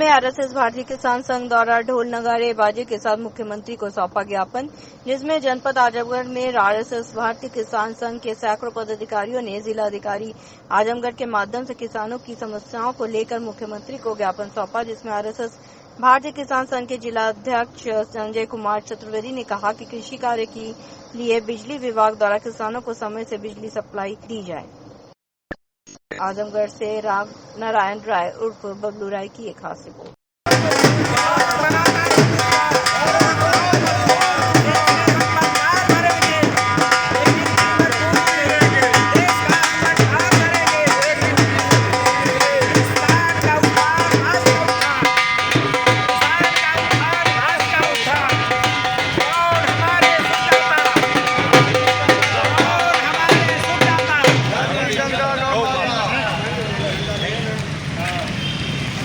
में आरएसएस भारतीय किसान संघ द्वारा ढोल नगाड़े बाजे के साथ मुख्यमंत्री को सौंपा ज्ञापन, जिसमें जनपद आजमगढ़ में आरएसएस भारतीय किसान संघ के सैकड़ों पदाधिकारियों ने जिला अधिकारी आजमगढ़ के माध्यम से किसानों की समस्याओं को लेकर मुख्यमंत्री को ज्ञापन सौंपा, जिसमें आरएसएस भारतीय किसान संघ के जिला अध्यक्ष संजय कुमार चतुर्वेदी ने कहा कि कृषि कार्य के लिए बिजली विभाग द्वारा किसानों को समय से बिजली सप्लाई दी जाए। आजमगढ़ से राम नारायण राय उर्फ बबलू राय की एक खास रिपोर्ट।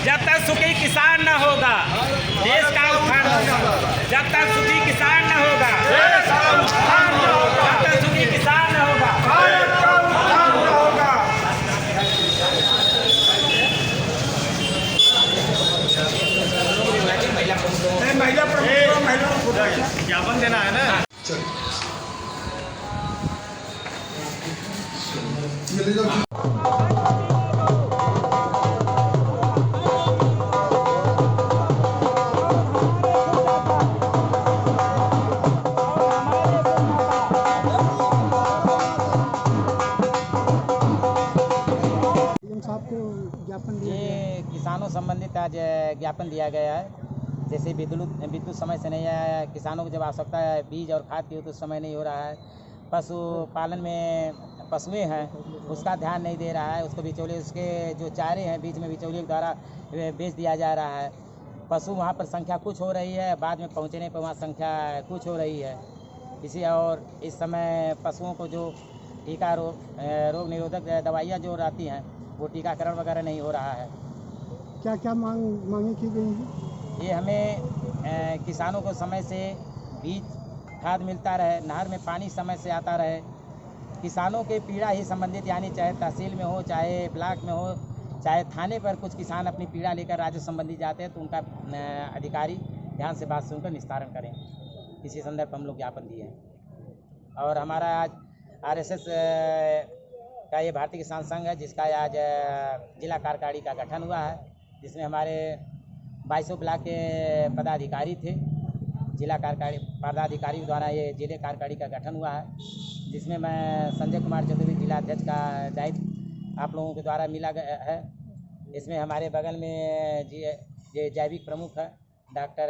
जब तक सुखी किसान न होगा देश का उत्थान होगा। जब तक सुखी किसान न होगा देश का उत्थान होगा। जब तक सुखी किसान न होगा भारत का उत्थान होगा। महिला प्रमुख ज्ञापन देना है ना। ये किसानों संबंधित आज ज्ञापन दिया गया है। जैसे विद्युत समय से नहीं आया, किसानों को जब आवश्यकता है बीज और खाद की तो उस समय नहीं हो रहा है। पशु पालन में पशुएं हैं उसका ध्यान नहीं दे रहा है, उसको बिचौलिए उसके जो चारे हैं बीच में बिचौलिए के द्वारा बेच दिया जा रहा है। पशु वहाँ पर संख्या कुछ हो रही है, बाद में पहुँचने पर वहाँ संख्या कुछ हो रही है। इसी और इस समय पशुओं को जो टीका रोग निरोधक दवाइयाँ जो रहती हैं वो टीकाकरण वगैरह नहीं हो रहा है। क्या क्या मांगे की गई हैं? ये हमें किसानों को समय से बीज खाद मिलता रहे, नहर में पानी समय से आता रहे। किसानों के पीड़ा ही संबंधित यानी चाहे तहसील में हो, चाहे ब्लॉक में हो, चाहे थाने पर कुछ किसान अपनी पीड़ा लेकर राज्य संबंधी जाते हैं तो उनका अधिकारी ध्यान से बात सुनकर निस्तारण करें। इसी संदर्भ हम लोग ज्ञापन दिए हैं। और हमारा आज आरएसएस का ये भारतीय किसान संघ है जिसका आज जिला कार्यकारिणी का गठन हुआ है, जिसमें हमारे 22 ब्लॉक के पदाधिकारी थे। जिला कार्यकारिणी पदाधिकारी द्वारा ये जिले कार्यकारिणी का गठन हुआ है, जिसमें मैं संजय कुमार चतुर्वेदी जिला अध्यक्ष का दायित्व आप लोगों के द्वारा मिला गया है। इसमें हमारे बगल में ये जैविक प्रमुख है डॉक्टर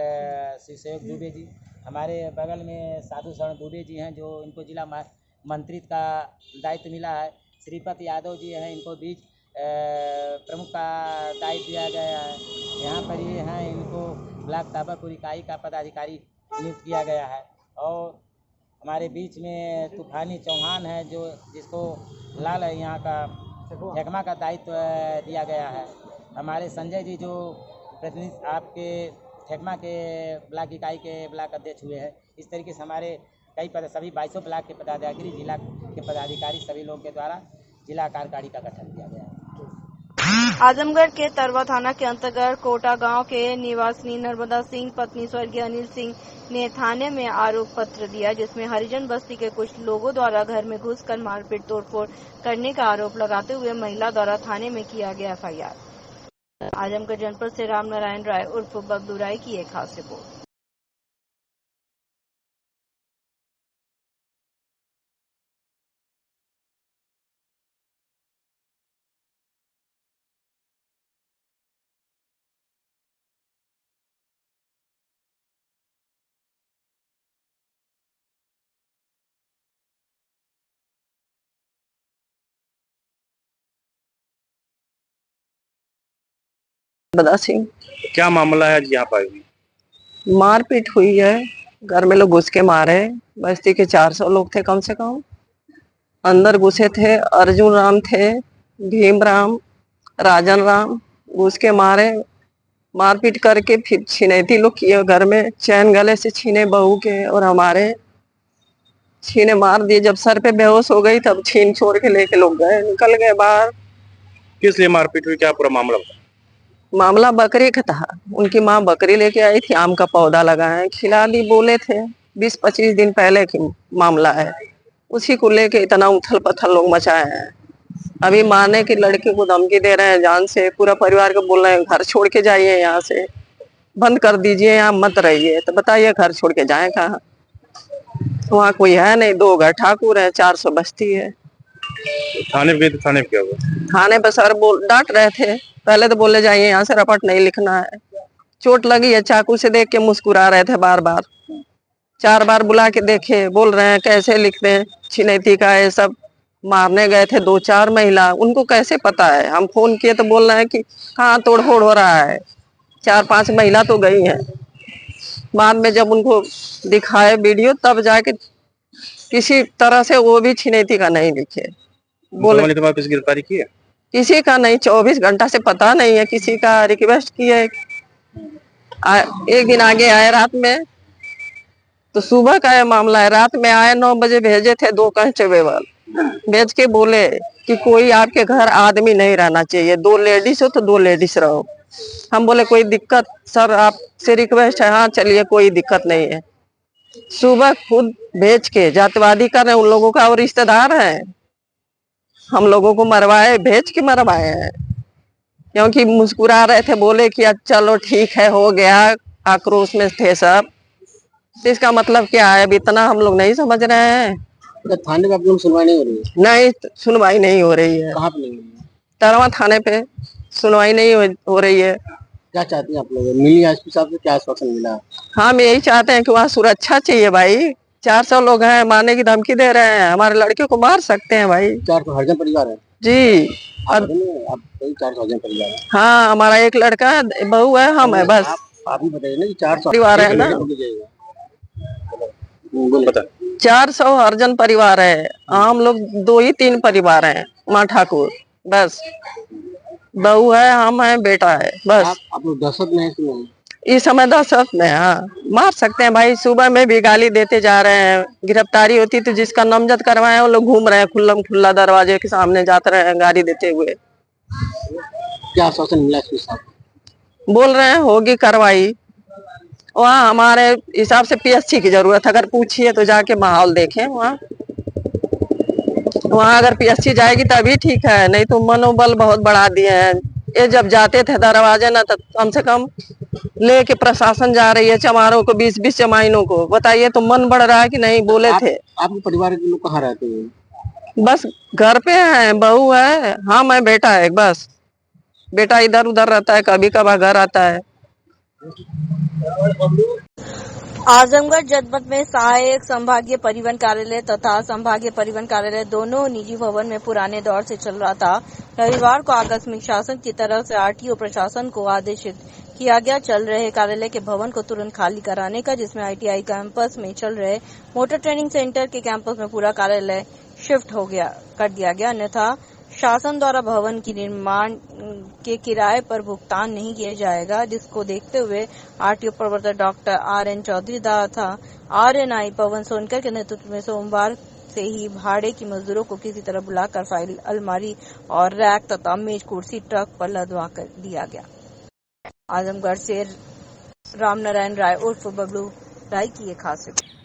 श्री सहयोग दुबे जी, हमारे बगल में साधु शरण दुबे जी हैं जो इनको जिला मंत्रित्व का दायित्व मिला है। श्रीपति यादव जी हैं, इनको बीज प्रमुख का दायित्व दिया गया है। यहाँ पर ये हैं, इनको ब्लॉक ताबापुर इकाई का पदाधिकारी नियुक्त किया गया है। और हमारे बीच में तूफानी चौहान है जो जिसको लाल है यहाँ का ठेकमा का दायित्व दिया गया है। हमारे संजय जी जो प्रतिनिधि आपके ठेकमा के ब्लॉक इकाई के ब्लॉक अध्यक्ष हुए हैं। इस तरीके से हमारे कई सभी 22 ब्लॉक के पदाधिकारी जिला के पदाधिकारी सभी लोगों के द्वारा जिला कार्यकारिणी का गठन किया गया है। आजमगढ़ के तरवा थाना के अंतर्गत कोटा गांव के निवासी नर्मदा सिंह पत्नी स्वर्गीय अनिल सिंह ने थाने में आरोप पत्र दिया, जिसमें हरिजन बस्ती के कुछ लोगों द्वारा घर में घुसकर मारपीट तोड़फोड़ करने का आरोप लगाते हुए महिला द्वारा थाने में किया गया एफआईआर। आजमगढ़ जनपद से राम नारायण राय उर्फ बबलू राय की एक खास रिपोर्ट। बदा सिंह। क्या मामला है आज यहाँ पर हुई? मारपीट हुई है, घर में लोग घुस के मारे। बस्ती के 400 लोग थे कम से कम, अंदर घुसे थे। अर्जुन राम थे, भीम राम, राजन राम, घुस के मारे। मारपीट करके फिर छिनैती लोग किए घर में, चैन गले से छीने बहू के और हमारे छीने मार दिए। जब सर पे बेहोश हो गई तब छीन छोड़ के लेके लोग गए, निकल गए बाहर। किस लिए मारपीट हुई, क्या पूरा मामला? मामला बकरी का था। उनकी माँ बकरी लेके आई थी, आम का पौधा लगाए, खिला दी, बोले थे। 20-25 दिन पहले की मामला है। उसी को लेके इतना उथल पथल लोग मचाए हैं। अभी मारने की लड़की को धमकी दे रहे हैं जान से। पूरा परिवार को बोल रहे हैं घर छोड़ के जाइए, यहाँ से बंद कर दीजिए, यहाँ मत रहिए। तो बताइए घर छोड़ के जाए कहाँ? वहाँ कोई है नहीं, 2 घर ठाकुर है, 400 बस्ती है। थाने पे गए तो थाने पे क्या हुआ? थाने पर सर डांट रहे थे। पहले तो बोले जाइए यहाँ से, रपट नहीं लिखना है। चोट लगी है, चाकू से देख के मुस्कुरा रहे थे बार बार। 4 बार बुला के देखे, बोल रहे हैं कैसे लिखते हैं, छिनैती का है सब। मारने गए थे 2-4 महिला, उनको कैसे पता है? हम फोन किए तो बोल रहे हैं कि कहाँ तोड़ फोड़ हो रहा है। 4-5 महिला तो गई हैं। बाद में जब उनको दिखाए वीडियो, तब जाके किसी तरह से वो भी छिनैती का नहीं लिखे। बोले तो वापस गिरफ्तारी की है? किसी का नहीं, 24 घंटा से पता नहीं है किसी का। रिक्वेस्ट किए, एक दिन आगे आए रात में, तो सुबह का यह मामला है। रात में आए 9 बजे, भेजे थे 2 कांस्टेबल, भेज के बोले कि कोई आपके घर आदमी नहीं रहना चाहिए, 2 लेडीज हो तो 2 लेडीज रहो। हम बोले कोई दिक्कत सर, आपसे रिक्वेस्ट है। हाँ चलिए, कोई दिक्कत नहीं है। सुबह खुद भेज के जातिवादी कर रहे हैं उन लोगों का, और रिश्तेदार हैं। हम लोगों को मरवाए, भेज के मरवाए हैं, क्योंकि मुस्कुरा रहे थे। बोले कि चलो ठीक है, हो गया। आक्रोश में थे सब। तो इसका मतलब क्या है? अब इतना हम लोग नहीं समझ रहे हैं। थाने में आप लोग सुनवाई नहीं हो रही है? नहीं, सुनवाई नहीं हो रही है। कहाँ पे नहीं हो रही है? तरवा थाने पे सुनवाई नहीं हो रही है। क्या चाहते हैं आप लोग? मिली एसपी साहब से क्या आश्वासन मिला? हम यही चाहते हैं कि वहाँ सुरक्षा चाहिए भाई। 400 लोग हैं, मारने की धमकी दे रहे हैं। हमारे लड़के को मार सकते हैं भाई। 400 हरिजन परिवार है जी। आप 400 हरिजन परिवार है? हाँ, हमारा एक लड़का है, बहू है, हम है, बस। आप ही बताइए ना कि 400 परिवार है ना। 400 हरिजन परिवार है। हम लोग 2 ही 3 परिवार हैं, माँ ठाकुर, बस। बहू है, हम है, बेटा है, बस। आप लोग दहशत में है? इस समय दहशत में। हाँ, मार सकते हैं भाई। सुबह में भी गाली देते जा रहे हैं। गिरफ्तारी होती तो जिसका नामजद करवाए वो लोग घूम रहे हैं खुल्लम खुल्ला, दरवाजे के सामने जाते रहे हैं गाली देते हुए। क्या आश्वासन मिला एसपी साहब? बोल रहे हैं होगी कार्रवाई। वहाँ हमारे हिसाब से पीएससी की जरूरत है। अगर पूछिए तो जाके माहौल देखें। वहाँ अगर पीएससी जाएगी तभी ठीक है, नहीं तो मनोबल बहुत बढ़ा दिए हैं। ये जब जाते थे दरवाजे ना, तो कम से कम लेके प्रशासन जा रही है चमारों को, 20-20 चमाइनों को। बताइए तो मन बढ़ रहा है कि नहीं? बोले थे। आपके परिवार के लोग कहाँ रहते हैं? बस घर पे हैं, बहू है, हाँ मैं, बेटा है, बस। बेटा इधर उधर रहता है, कभी कभार घर आता है। आजमगढ़ जनपद में सहायक संभागीय परिवहन कार्यालय तथा संभागीय परिवहन कार्यालय दोनों निजी भवन में पुराने दौर से चल रहा था। रविवार को आकस्मिक शासन की तरफ से आरटीओ प्रशासन को आदेशित किया गया चल रहे कार्यालय के भवन को तुरंत खाली कराने का, जिसमें आईटीआई कैंपस में चल रहे मोटर ट्रेनिंग सेंटर के कैंपस में पूरा कार्यालय शिफ्ट कर दिया गया। अन्यथा शासन द्वारा भवन की निर्माण के किराए पर भुगतान नहीं किया जाएगा, जिसको देखते हुए आरटीओ प्रवर्तक डॉक्टर आरएन चौधरी तथा आरएनआई पवन सोनकर के नेतृत्व में सोमवार से ही भाड़े की मजदूरों को किसी तरह बुलाकर फाइल, अलमारी और रैक तथा मेज कुर्सी ट्रक पर लदवा कर दिया गया। आजमगढ़ से रामनारायण राय उर्फ बबलू राय की ये खास रिपोर्ट।